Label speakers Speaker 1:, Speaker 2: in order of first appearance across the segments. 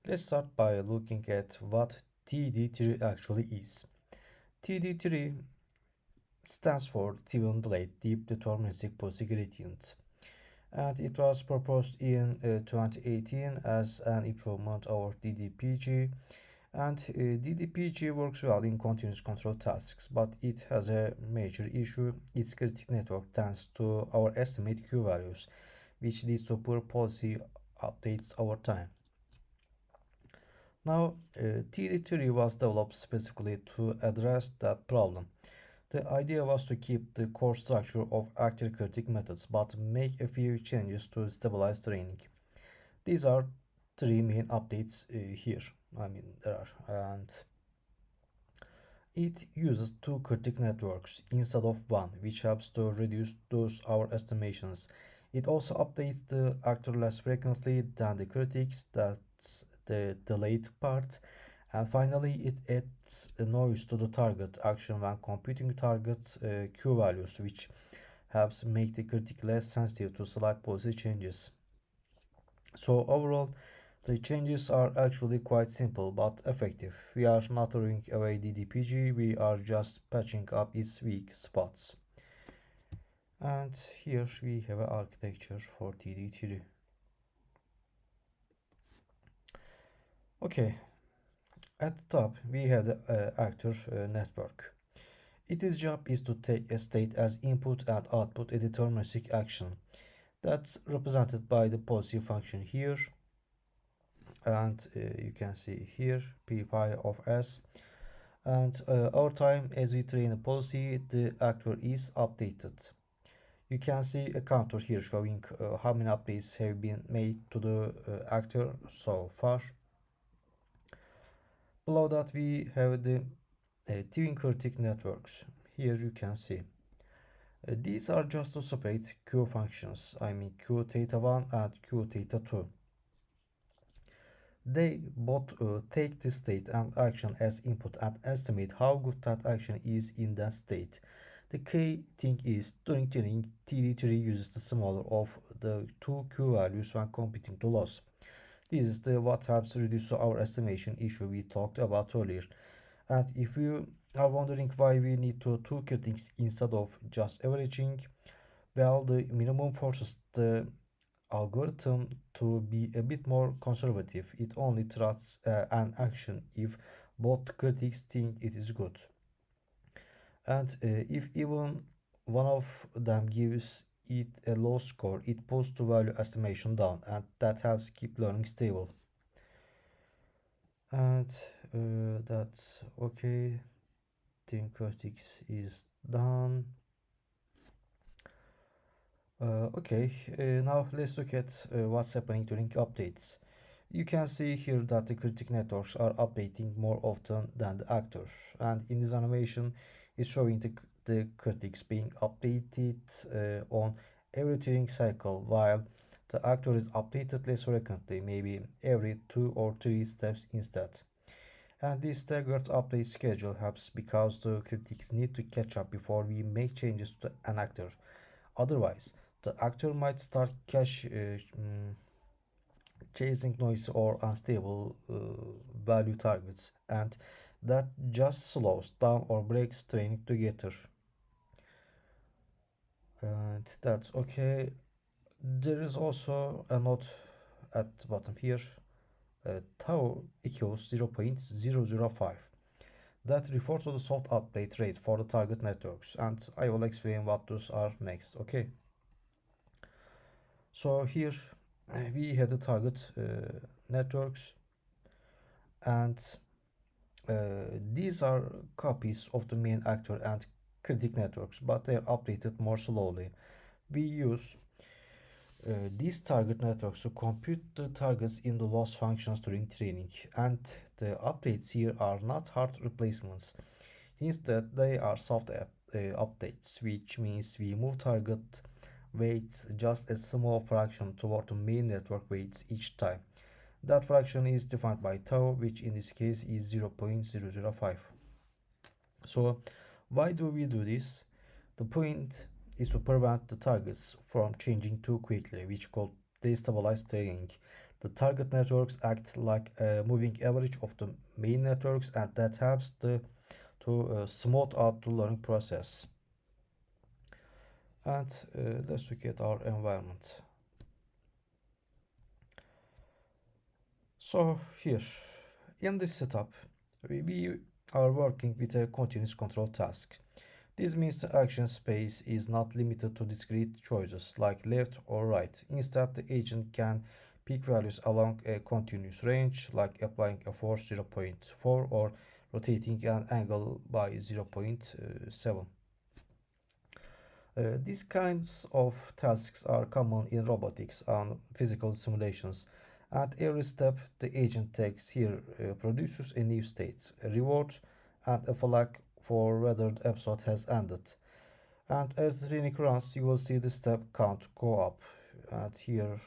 Speaker 1: Let's start by looking at what TD3 actually is. TD3 stands for Twin Delayed Deep Deterministic Policy Gradient, and it was proposed in 2018 as an improvement over DDPG. And DDPG works well in continuous control tasks, but it has a major issue. Its critic network tends to overestimate Q values, which leads to poor policy updates over time. Now, TD3 was developed specifically to address that problem. The idea was to keep the core structure of actor critic methods, but make a few changes to stabilize training. These are three main updates here. There are, and it uses two critic networks instead of one, which helps to reduce those our estimations. It also updates the actor less frequently than the critics, that's the delayed part. And finally, it adds a noise to the target action when computing target Q values, which helps make the critic less sensitive to slight policy changes. So overall, the changes are actually quite simple but effective. We are not throwing away DDPG, we are just patching up its weak spots. And here we have an architecture for TD3. Okay, at the top we have the actor network. Its job is to take a state as input and output a deterministic action. That's represented by the policy function here, and you can see here p pi of s. And over time, as we train a policy, the actor is updated. You can see a counter here showing how many updates have been made to the actor so far. Below that, we have the twin critic networks. Here you can see. These are just to separate Q functions, Q theta 1 and Q theta 2. They both take the state and action as input and estimate how good that action is in that state. The key thing is during tuning, TD3 uses the smaller of the two Q values when computing the loss. This is the what helps reduce our estimation issue we talked about earlier. And if you are wondering why we need to two critics instead of just averaging, well, the minimum forces the algorithm to be a bit more conservative. It only trusts an action if both critics think it is good. And if even one of them gives it a low score, it pulls the value estimation down, and that helps keep learning stable. And that's okay. Team critics is done. Okay, now let's look at what's happening during updates. You can see here that the critic networks are updating more often than the actor, and in this animation it's showing the critics being updated on every tuning cycle, while the actor is updated less frequently, maybe every 2 or 3 steps instead. And this staggered update schedule helps because the critics need to catch up before we make changes to an actor. Otherwise, the actor might start chasing noise or unstable value targets, and that just slows down or breaks training together. And that's okay. There is also a note at the bottom here. Tau equals 0.005. That refers to the soft update rate for the target networks, and I will explain what those are next. Okay. So here we have the target networks, and these are copies of the main actor and critic networks, but they are updated more slowly. We use these target networks to compute the targets in the loss functions during training, and the updates here are not hard replacements. Instead, they are soft updates, which means we move target weights just a small fraction toward the main network weights each time. That fraction is defined by tau, which in this case is 0.005. So why do we do this? The point is to prevent the targets from changing too quickly, which called destabilized training. The target networks act like a moving average of the main networks, and that helps to smooth out the learning process. And let's look at our environment. So here, in this setup, we are working with a continuous control task. This means the action space is not limited to discrete choices like left or right. Instead, the agent can pick values along a continuous range, like applying a force 0.4 or rotating an angle by 0.7. These kinds of tasks are common in robotics and physical simulations. At every step the agent takes here produces a new state, a reward, and a flag for whether the episode has ended. And as the training runs, you will see the step count go up. And here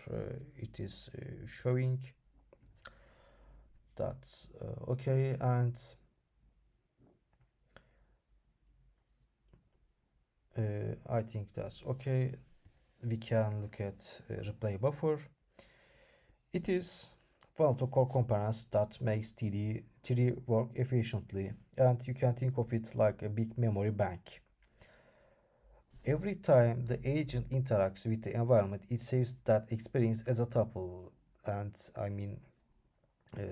Speaker 1: it is showing that's okay. And I think that's okay. We can look at replay buffer. It is one of the core components that makes TD3 work efficiently, and you can think of it like a big memory bank. Every time the agent interacts with the environment, it saves that experience as a tuple, and I mean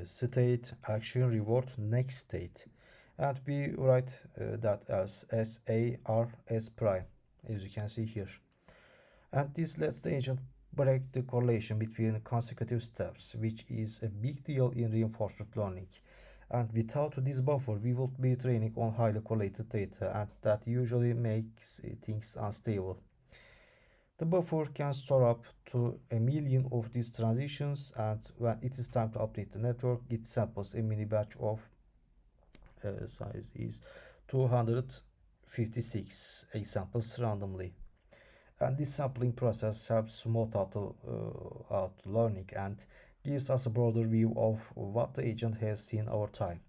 Speaker 1: state, action, reward, next state, and we write that as SARS prime, as you can see here. And this lets the agent break the correlation between consecutive steps, which is a big deal in reinforcement learning. And without this buffer, we would be training on highly correlated data, and that usually makes things unstable. The buffer can store up to a million of these transitions, and when it is time to update the network, it samples a mini batch of size is 256 examples randomly. And this sampling process helps smooth out learning and gives us a broader view of what the agent has seen over time.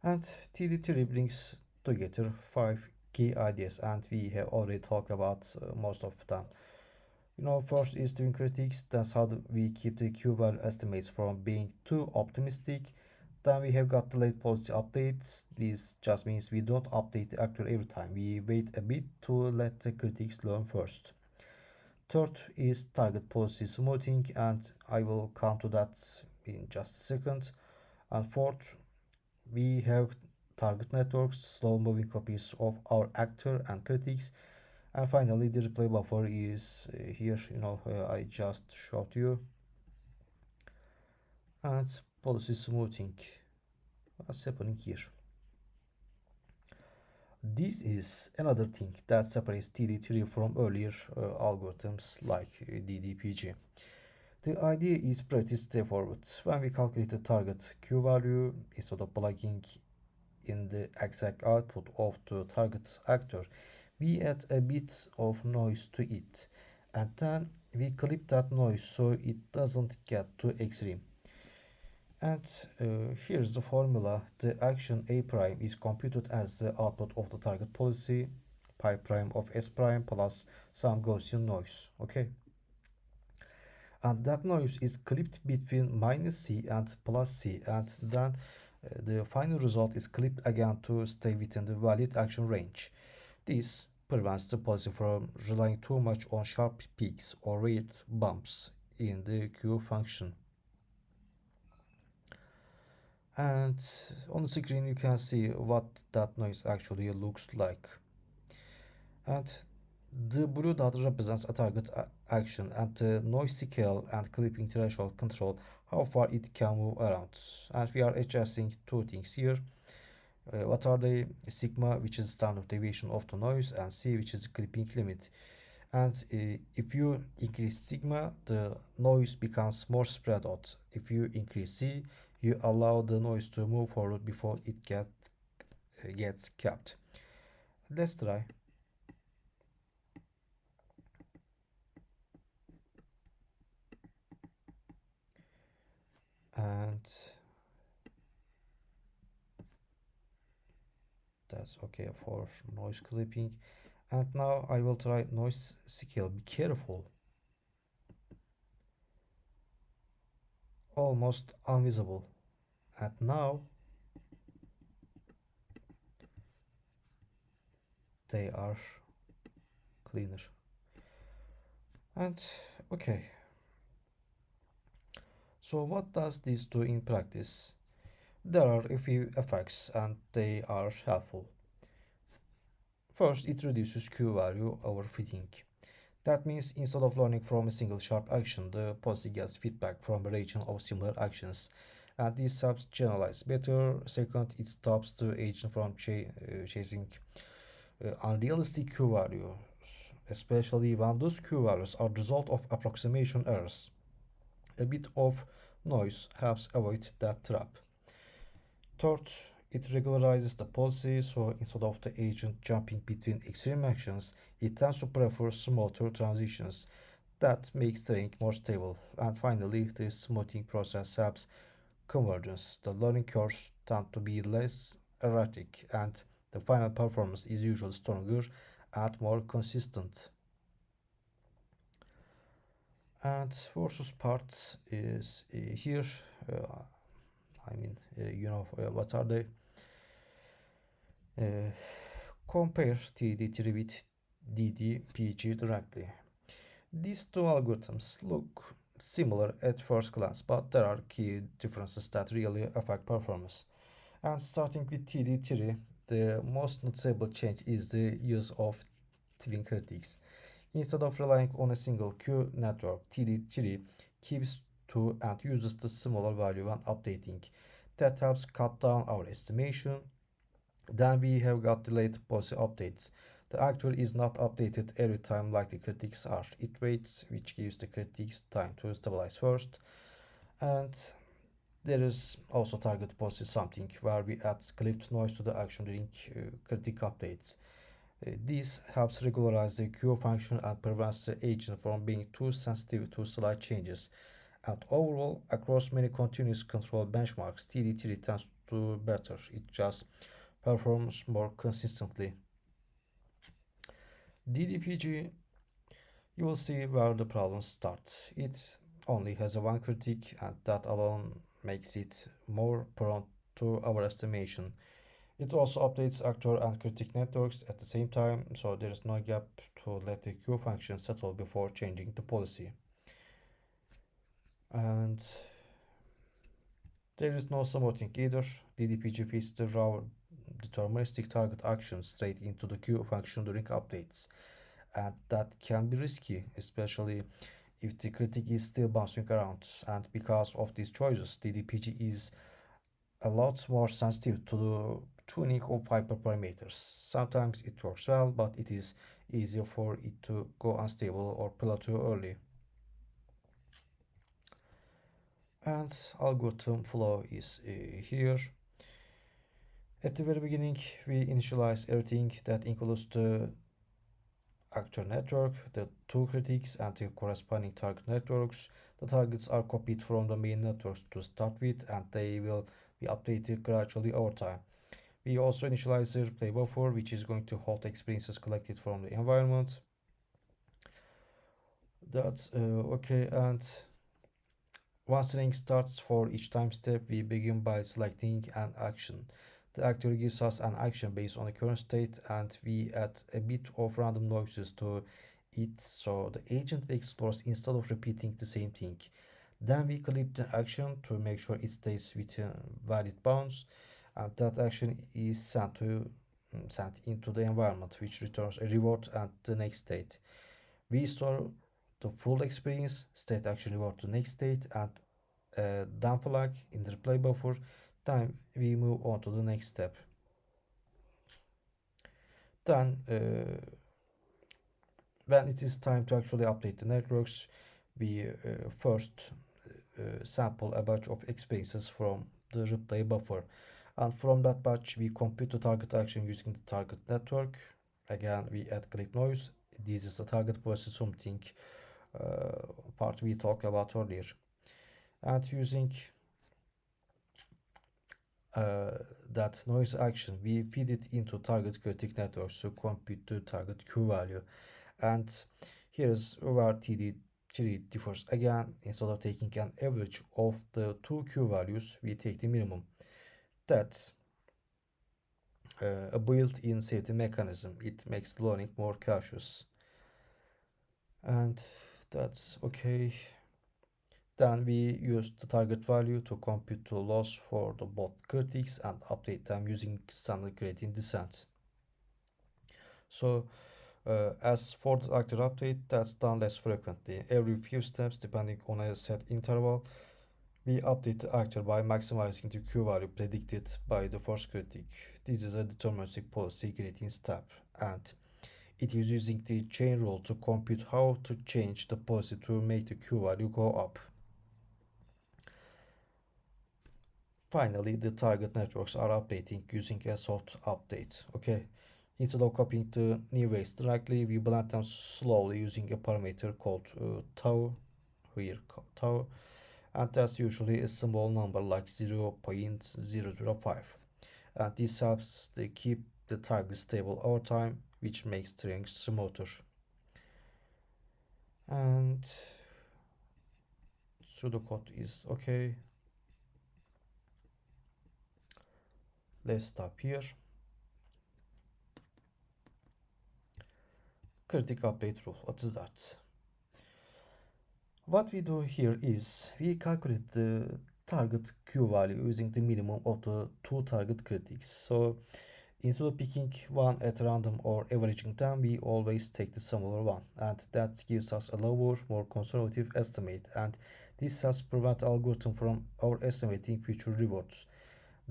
Speaker 1: And TD3 brings together five key ideas, and we have already talked about most of them. First is doing critics. That's how we keep the Q value estimates from being too optimistic. Then we have got the late policy updates. This just means we don't update the actor every time. We wait a bit to let the critics learn first. Third is target policy smoothing, and I will come to that in just a second. And fourth, we have target networks, slow moving copies of our actor and critics. And finally, the replay buffer is here, I just showed you. And policy smoothing. What's happening here? This is another thing that separates TD3 from earlier algorithms like DDPG. The idea is pretty straightforward. When we calculate the target Q value, instead of plugging in the exact output of the target actor, we add a bit of noise to it, and then we clip that noise so it doesn't get too extreme. And here's the formula. The action A prime is computed as the output of the target policy, pi prime of S prime plus some Gaussian noise. Okay. And that noise is clipped between minus C and plus C, and then the final result is clipped again to stay within the valid action range. This prevents the policy from relying too much on sharp peaks or rate bumps in the Q function. And on the screen you can see what that noise actually looks like. And the blue dot represents a target action, and the noise scale and clipping threshold control how far it can move around. And we are adjusting two things here. What are they? Sigma, which is standard deviation of the noise, and C, which is the clipping limit. And if you increase sigma, the noise becomes more spread out. If you increase C, you allow the noise to move forward before it gets capped. Let's try. And that's okay for noise clipping. And now I will try noise scale. Be careful. almost invisible, and now they are cleaner. And okay, so what does this do in practice? There are a few effects and they are helpful. First, it reduces Q value overfitting. That means instead of learning from a single sharp action, the policy gets feedback from a region of similar actions. And this helps generalize better. Second, it stops the agent from chasing unrealistic Q values, especially when those Q values are the result of approximation errors. A bit of noise helps avoid that trap. Third, it regularizes the policy, so instead of the agent jumping between extreme actions, it tends to prefer smoother transitions. That makes the link more stable. And finally, the smoothing process helps convergence. The learning curves tend to be less erratic, and the final performance is usually stronger and more consistent. And versus parts is here. Uh, what are they? Uh, Compare TD3 with DDPG directly. These two algorithms look similar at first glance, but there are key differences that really affect performance. And starting with TD3, the most noticeable change is the use of twin critics. Instead of relying on a single Q network, TD3 keeps two and uses the smaller value when updating. That helps cut down our estimation. Then we have got delayed policy updates. The actor is not updated every time like the critics are. It waits, which gives the critics time to stabilize first. And there is also target policy something where we add clipped noise to the action during critic updates. This helps regularize the queue function and prevents the agent from being too sensitive to slight changes. And overall, across many continuous control benchmarks, TD3 tends to do better. It just performs more consistently. DDPG, you will see where the problems start. It only has a one critique, and that alone makes it more prone to overestimation. It also updates actor and critic networks at the same time, so there is no gap to let the queue function settle before changing the policy. And there is no smoothing either. DDPG feeds the raw deterministic target action straight into the queue function during updates, and that can be risky, especially if the critic is still bouncing around. And because of these choices, DDPG is a lot more sensitive to the tuning of hyperparameters. Sometimes it works well, but it is easier for it to go unstable or plateau early. And algorithm flow is here. At the very beginning, we initialize everything that includes the actor network, the two critics, and the corresponding target networks. The targets are copied from the main networks to start with, and they will be updated gradually over time. We also initialize the replay buffer, which is going to hold experiences collected from the environment. That's okay. And once running starts for each time step, we begin by selecting an action. The actor gives us an action based on the current state, and we add a bit of random noises to it so the agent explores instead of repeating the same thing. Then we clip the action to make sure it stays within valid bounds, and that action is sent into the environment, which returns a reward at the next state. We store the full experience, state action reward to next state, and down flag in the replay buffer. Then we move on to the next step. Then when it is time to actually update the networks, we first sample a batch of experiences from the replay buffer, and from that batch we compute the target action using the target network. Again, we add clip noise. This is the target process, something part we talked about earlier, and using uh, that noise action, we feed it into target critic networks to compute the target Q value. And here's where TD TD differs again. Instead of taking an average of the two Q values, we take the minimum. That's a built-in safety mechanism. It makes learning more cautious. And that's okay. Then we use the target value to compute the loss for the both critics and update them using standard gradient descent. So as for the actor update, that's done less frequently. Every few steps, depending on a set interval, we update the actor by maximizing the Q value predicted by the first critic. This is a deterministic policy gradient step, and it is using the chain rule to compute how to change the policy to make the Q value go up. Finally, the target networks are updating using a soft update. Okay, instead of copying the new weights directly, we blend them slowly using a parameter called tau, here tau, and that's usually a small number like 0.005. And this helps to keep the target stable over time, which makes steering smoother. And pseudocode is okay. Let's stop here. Critical update rule. What is that? What we do here is we calculate the target Q value using the minimum of the two target critics. So instead of picking one at random or averaging them, we always take the smaller one, and that gives us a lower, more conservative estimate, and this helps prevent algorithm from overestimating future rewards.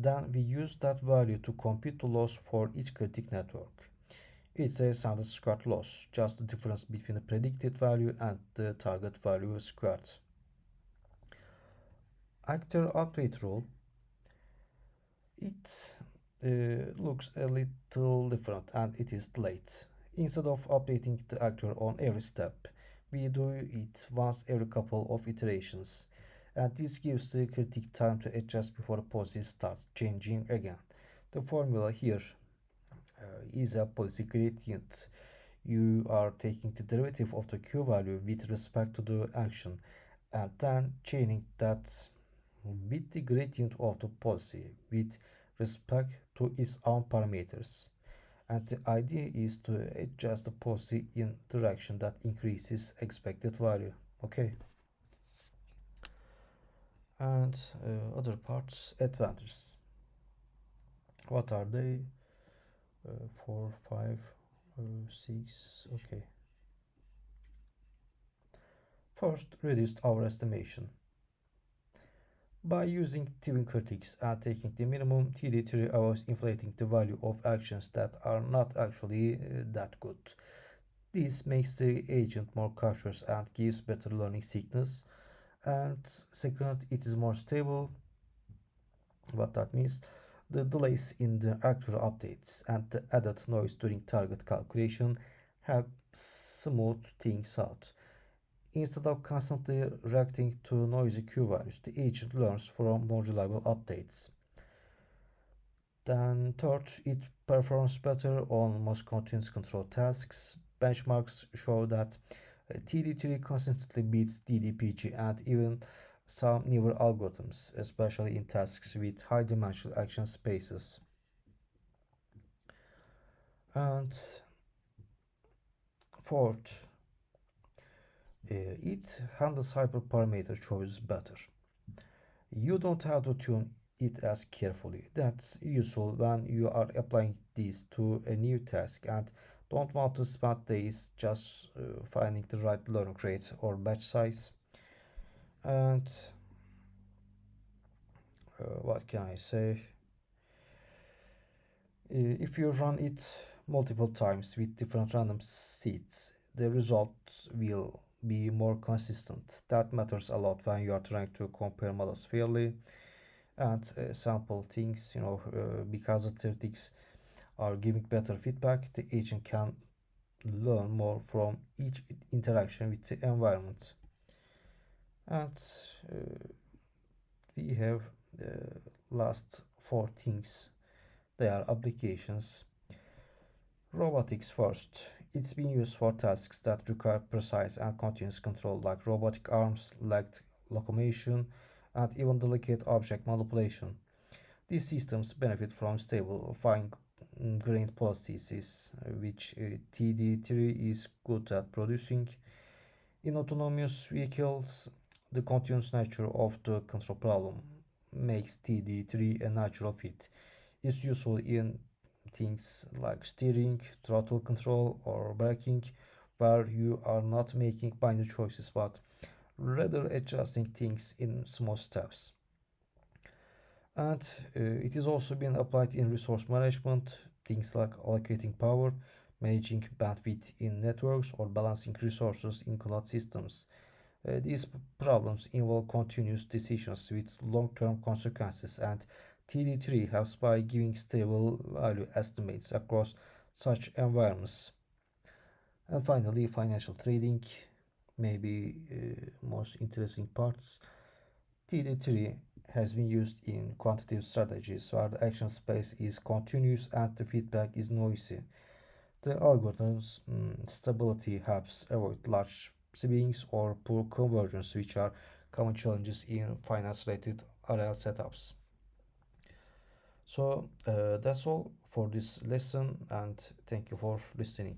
Speaker 1: Then we use that value to compute the loss for each critic network. It's a standard squared loss, just the difference between the predicted value and the target value squared. Actor update rule, it looks a little different and it is late. Instead of updating the actor on every step, we do it once every couple of iterations. And this gives the critic time to adjust before the policy starts changing again. The formula here is a policy gradient. You are taking the derivative of the Q value with respect to the action and then chaining that with the gradient of the policy with respect to its own parameters. And the idea is to adjust the policy in direction that increases expected value. Okay. And other parts, advantages. What are they? 4, 5, 6. Okay. First, reduced overestimation. By using twin critics and taking the minimum, TD3 allows inflating the value of actions that are not actually that good. This makes the agent more cautious and gives better learning signals. And second, it is more stable. What that means, the delays in the actual updates and the added noise during target calculation help smooth things out. Instead of constantly reacting to noisy Q values, the agent learns from more reliable updates. Then third, it performs better on most continuous control tasks. Benchmarks show that TD3 consistently beats DDPG and even some newer algorithms, especially in tasks with high dimensional action spaces. And fourth, it handles hyperparameter choices better. You don't have to tune it as carefully. That's useful when you are applying this to a new task and don't want to spend days just finding the right learning rate or batch size. And what can I say? If you run it multiple times with different random seeds, the results will be more consistent. That matters a lot when you are trying to compare models fairly and sample things, because the theoretics are giving better feedback, the agent can learn more from each interaction with the environment. And we have the last four things. They are applications. Robotics first. It's being used for tasks that require precise and continuous control, like robotic arms, leg locomotion, and even delicate object manipulation. These systems benefit from stable, fine-grained processes, which TD3 is good at producing. In autonomous vehicles, the continuous nature of the control problem makes TD3 a natural fit. It's useful in things like steering, throttle control, or braking, where you are not making binary choices but rather adjusting things in small steps. And it is also being applied in resource management, things like allocating power, managing bandwidth in networks, or balancing resources in cloud systems. These problems involve continuous decisions with long-term consequences, and TD3 helps by giving stable value estimates across such environments. And finally, financial trading, maybe most interesting parts. TD3 has been used in quantitative strategies where the action space is continuous and the feedback is noisy. The algorithm's stability helps avoid large swings or poor convergence, which are common challenges in finance-related RL setups. So that's all for this lesson, and thank you for listening.